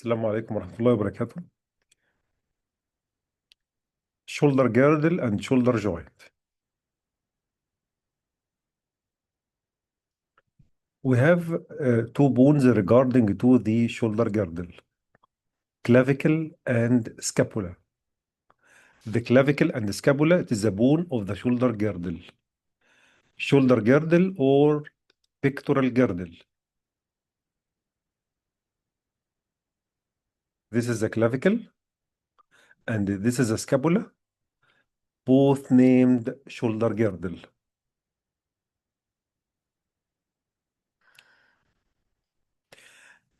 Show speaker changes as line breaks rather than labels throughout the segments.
السلام عليكم ورحمة الله وبركاته. Shoulder girdle and shoulder joint. We have two bones regarding to the shoulder girdle, clavicle and scapula. The clavicle and scapula, it is the bone of the shoulder girdle. Shoulder girdle or pectoral girdle. This is the clavicle and this is the scapula, both named shoulder girdle.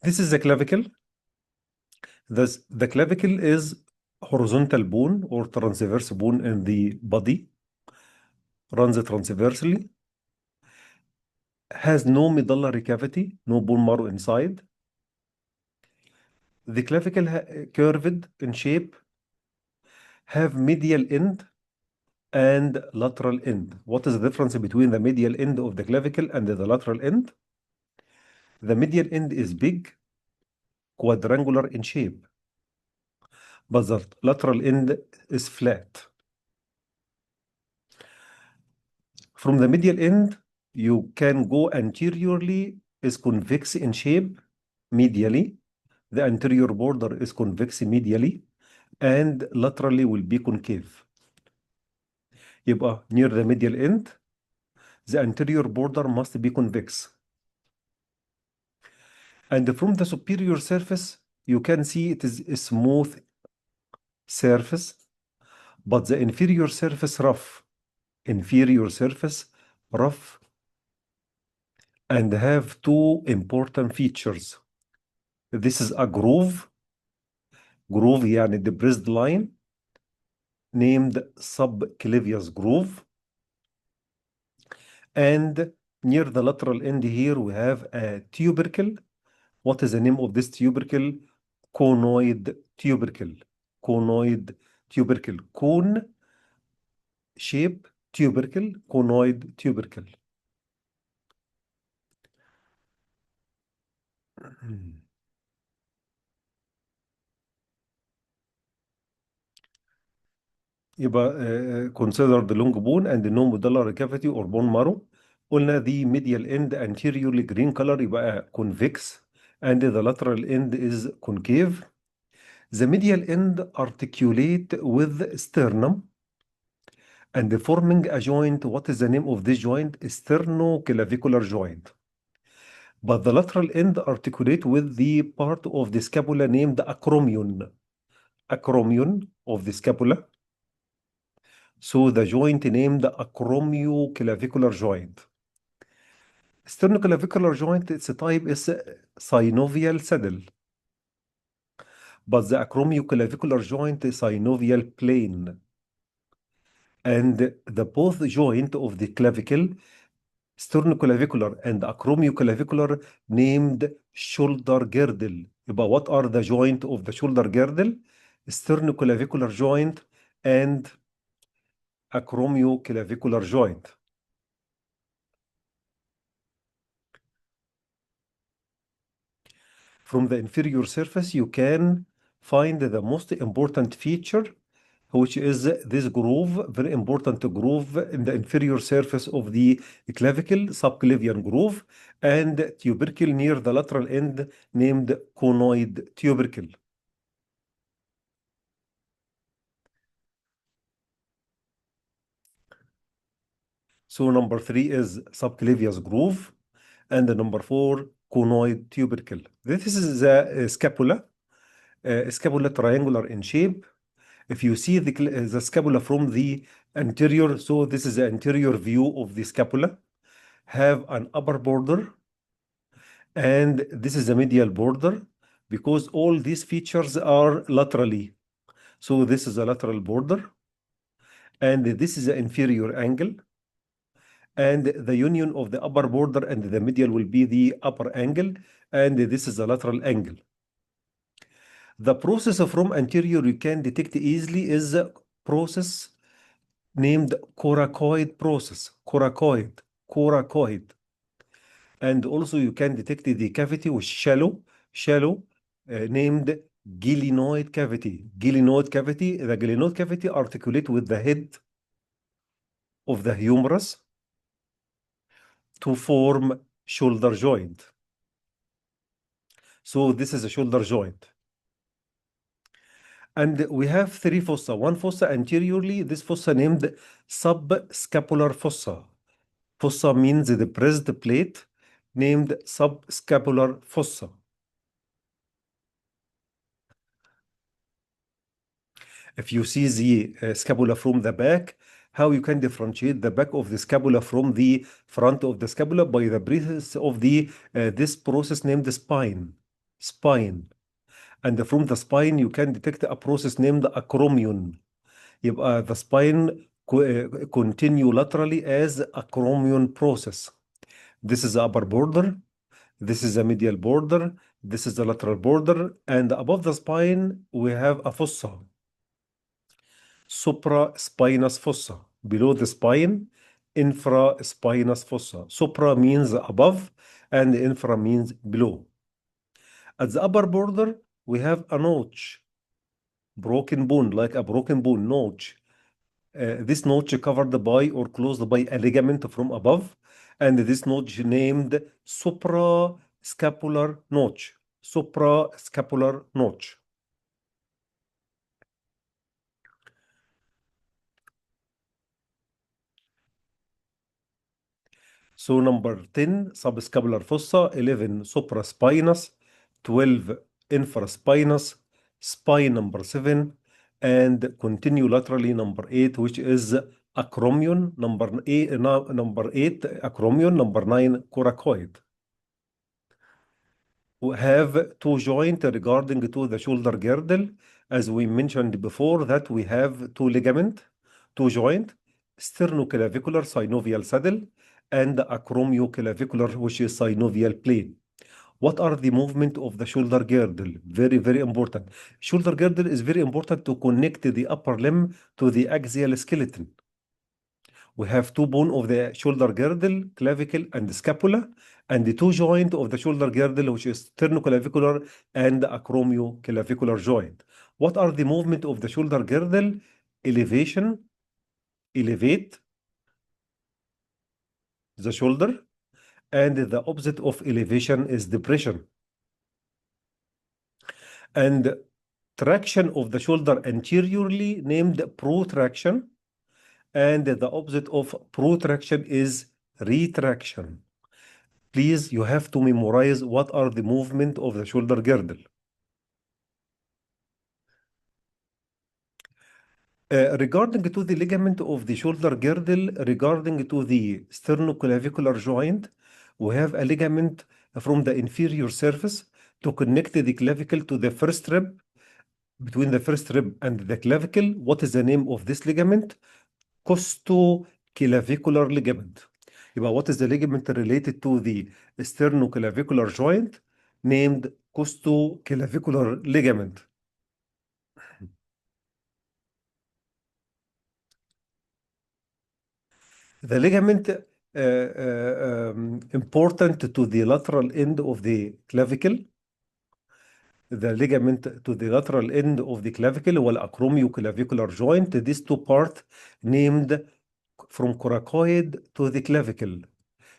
This is the clavicle. The clavicle is horizontal bone or transverse bone in the body, runs transversely, has no medullary cavity, no bone marrow inside. The clavicle curved in shape, have medial end and lateral end. What is the difference between the medial end of the clavicle and the lateral end? The medial end is big, quadrangular in shape, but the lateral end is flat. From the medial end, you can go anteriorly, is convex in shape, medially. The anterior border is convex medially, and laterally will be concave. يبقى near the medial end, the anterior border must be convex. And from the superior surface, you can see it is a smooth surface, but the inferior surface rough. Inferior surface rough and have two important features. This is a groove يعني depressed line named subclavius groove. And near the lateral end here, we have a tubercle. What is the name of this tubercle? Conoid tubercle. Conoid tubercle. Cone shape tubercle, conoid tubercle. يبقى consider the long bone and no medullary cavity or bone marrow. قلنا the medial end anteriorly green color يبقى convex and the lateral end is concave. The medial end articulate with sternum and forming a joint. What is the name of this joint? Sternoclavicular joint. But the lateral end articulate with the part of the scapula named acromion. Acromion of the scapula. So the joint named acromioclavicular joint. Sternoclavicular joint, its type is synovial saddle. But the acromioclavicular joint is synovial plane. And the both joint of the clavicle, sternoclavicular and acromioclavicular, named shoulder girdle. But what are the joint of the shoulder girdle? Sternoclavicular joint and acromioclavicular joint. From the inferior surface, you can find the most important feature, which is this groove, very important groove in the inferior surface of the clavicle, subclavian groove, and tubercle near the lateral end named conoid tubercle. So number 3 is subclavius groove, and the number 4, conoid tubercle. This is the scapula. Scapula triangular in shape. If you see the scapula from the anterior, so this is the anterior view of the scapula, have an upper border, and this is the medial border, because all these features are laterally. So this is a lateral border, and this is the inferior angle, and the union of the upper border and the medial will be the upper angle, and this is the lateral angle. The process from anterior you can detect easily is a process named coracoid process. Coracoid. And also you can detect the cavity with shallow named glenoid cavity. Glenoid cavity, the glenoid cavity articulate with the head of the humerus to form shoulder joint. So this is a shoulder joint. And we have three fossa. One fossa anteriorly, this fossa named subscapular fossa. Fossa means the depressed plate named subscapular fossa. If you see the scapula from the back, how you can differentiate the back of the scapula from the front of the scapula by the presence of the this process named the spine. And from the spine you can detect a process named acromion. يبقى the spine continue laterally as acromion process. This is the upper border, this is the medial border, this is the lateral border, and above the spine we have a fossa, supraspinous fossa. Below the spine, infraspinous fossa. Supra means above and infra means below. At the upper border, we have a notch, broken bone, like a broken bone notch. This notch covered by or closed by a ligament from above, and this notch named suprascapular notch. Suprascapular notch. So number 10, subscapular fossa, 11, supraspinous, 12, infraspinous, spine number 7, and continue laterally number 8, which is acromion, number 8, acromion, number 9, coracoid. We have two joint regarding to the shoulder girdle. As we mentioned before, that we have two ligament, two joint, sternoclavicular synovial saddle, and acromioclavicular, which is synovial plane. What are the movement of the shoulder girdle? Very, very important. Shoulder girdle is very important to connect the upper limb to the axial skeleton. We have two bone of the shoulder girdle, clavicle and scapula, and the two joint of the shoulder girdle, which is sternoclavicular and acromioclavicular joint. What are the movement of the shoulder girdle? Elevation, elevate the shoulder, and the opposite of elevation is depression. And traction of the shoulder anteriorly named protraction, and the opposite of protraction is retraction. Please, you have to memorize what are the movement of the shoulder girdle. Regarding to the ligament of the shoulder girdle, regarding to the sternoclavicular joint, we have a ligament from the inferior surface to connect the clavicle to the first rib. Between the first rib and the clavicle, what is the name of this ligament? Costoclavicular ligament. What is the ligament related to the sternoclavicular joint? Named costoclavicular ligament. The ligament important to the lateral end of the clavicle. The ligament to the lateral end of the clavicle هو acromioclavicular joint. These two parts named from coracoid to the clavicle.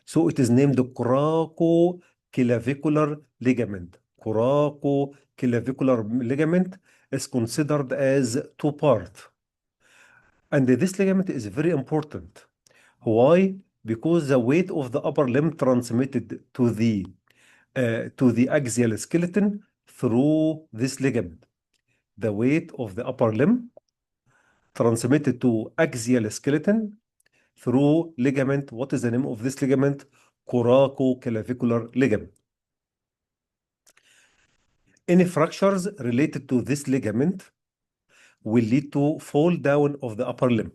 So it is named coracoclavicular ligament. Coracoclavicular ligament is considered as two parts. And this ligament is very important. Why? Because the weight of the upper limb transmitted to the axial skeleton through this ligament. The weight of the upper limb transmitted to axial skeleton through ligament. What is the name of this ligament? Coracoclavicular ligament. Any fractures related to this ligament will lead to fall down of the upper limb.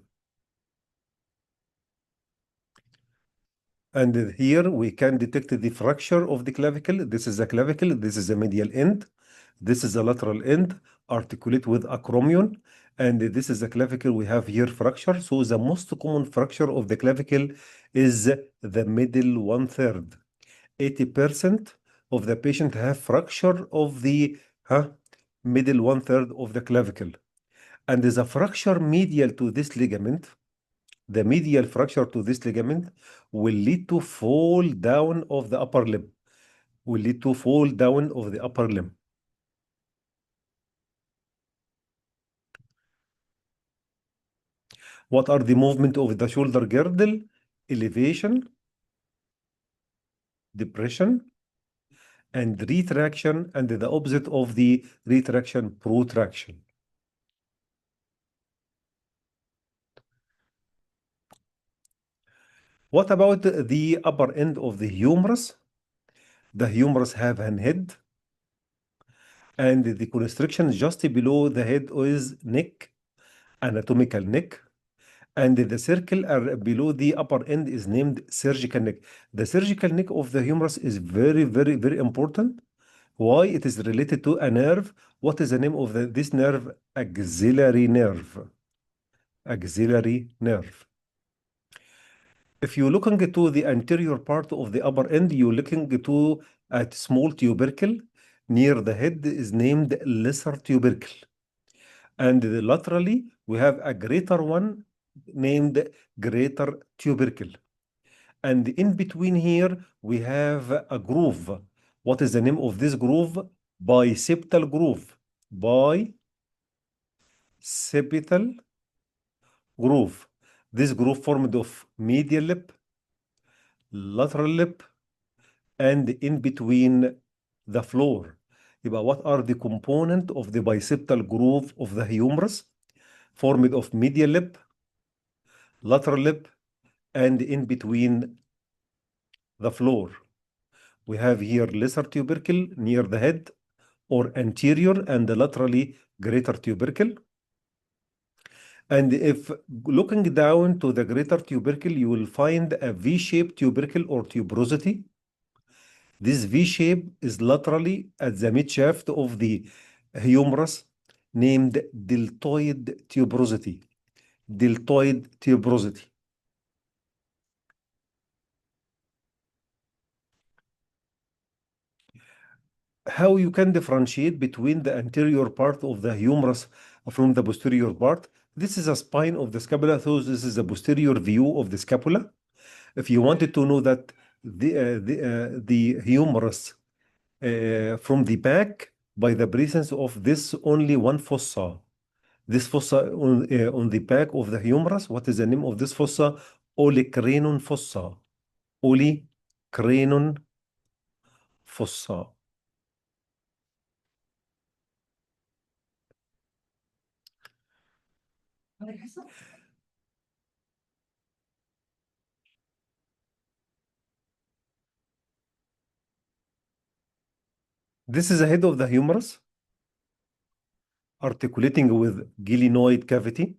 And here we can detect the fracture of the clavicle. This is the clavicle, this is the medial end, this is the lateral end, articulate with acromion, and this is the clavicle. We have here fracture. So the most common fracture of the clavicle is the middle 1/3. 80% of the patient have fracture of the huh? Middle one third of the clavicle. And the fracture medial to this ligament, the medial fracture to this ligament will lead to fall down of the upper limb, will lead to fall down of the upper limb. What are the movement of the shoulder girdle? Elevation, depression, and retraction, and the opposite of the retraction, protraction. What about the upper end of the humerus? The humerus have an head, and the constriction just below the head is neck, anatomical neck, and the circle below the upper end is named surgical neck. The surgical neck of the humerus is very, very, very important. Why? It is related to a nerve. What is the name of this nerve? Axillary nerve. Axillary nerve. If you're looking to the anterior part of the upper end, you're looking to a small tubercle near the head is named lesser tubercle. And laterally, we have a greater one named greater tubercle. And in between here, we have a groove. What is the name of this groove? Bicipital groove. Bicipital groove. This groove formed of medial lip, lateral lip, and in between the floor. يبقى what are the component of the bicipital groove of the humerus? Formed of medial lip, lateral lip, and in between the floor. We have here lesser tubercle near the head, or anterior and laterally greater tubercle. And if looking down to the greater tubercle, you will find a V-shaped tubercle or tuberosity. This V shape is laterally at the midshaft of the humerus, named deltoid tuberosity. Deltoid tuberosity. How you can differentiate between the anterior part of the humerus from the posterior part? This is a spine of the scapula, so this is a posterior view of the scapula. If you wanted to know that the humerus from the back by the presence of this only one fossa. This fossa on the back of the humerus, what is the name of this fossa? Olecranon fossa. Olecranon fossa. This is the head of the humerus, articulating with glenoid cavity,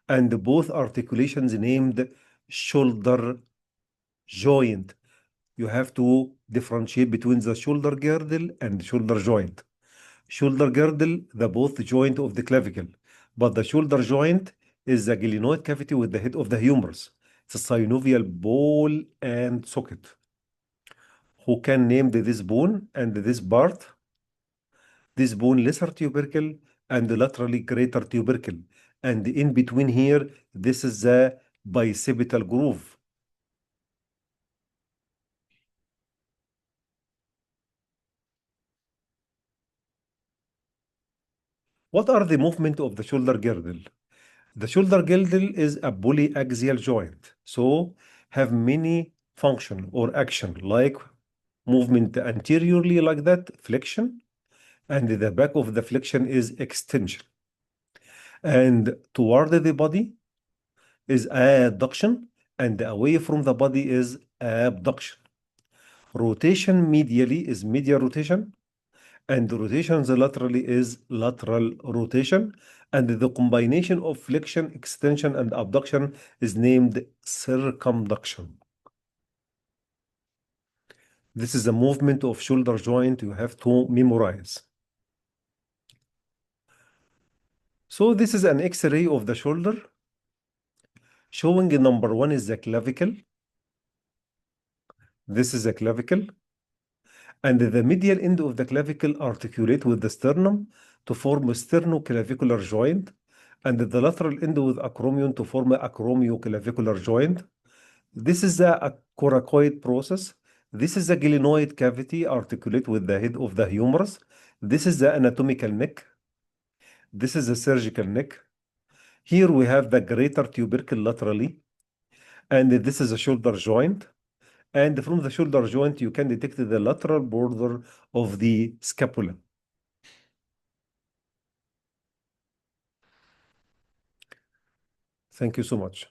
and both articulations named shoulder joint. You have to differentiate between the shoulder girdle and shoulder joint. Shoulder girdle, the both joint of the clavicle, but the shoulder joint is the glenoid cavity with the head of the humerus. It's a synovial ball and socket. Who can name this bone and this part? This bone lesser tubercle and laterally greater tubercle. And in between here, this is the bicipital groove. What are the movement of the shoulder girdle? The shoulder girdle is a polyaxial joint, so have many function or action, like movement anteriorly like that, flexion, and the back of the flexion is extension. And toward the body is adduction, and away from the body is abduction. Rotation medially is medial rotation, and the rotations laterally is lateral rotation, and the combination of flexion, extension, and abduction is named circumduction. This is a movement of shoulder joint you have to memorize. So this is an X-ray of the shoulder showing number one is the clavicle. This is a clavicle. And the medial end of the clavicle articulate with the sternum to form a sternoclavicular joint, and the lateral end with acromion to form a acromioclavicular joint. This is the coracoid process. This is the glenoid cavity articulate with the head of the humerus. This is the anatomical neck. This is the surgical neck. Here we have the greater tubercle laterally, and this is a shoulder joint. And from the shoulder joint, you can detect the lateral border of the scapula. Thank you so much.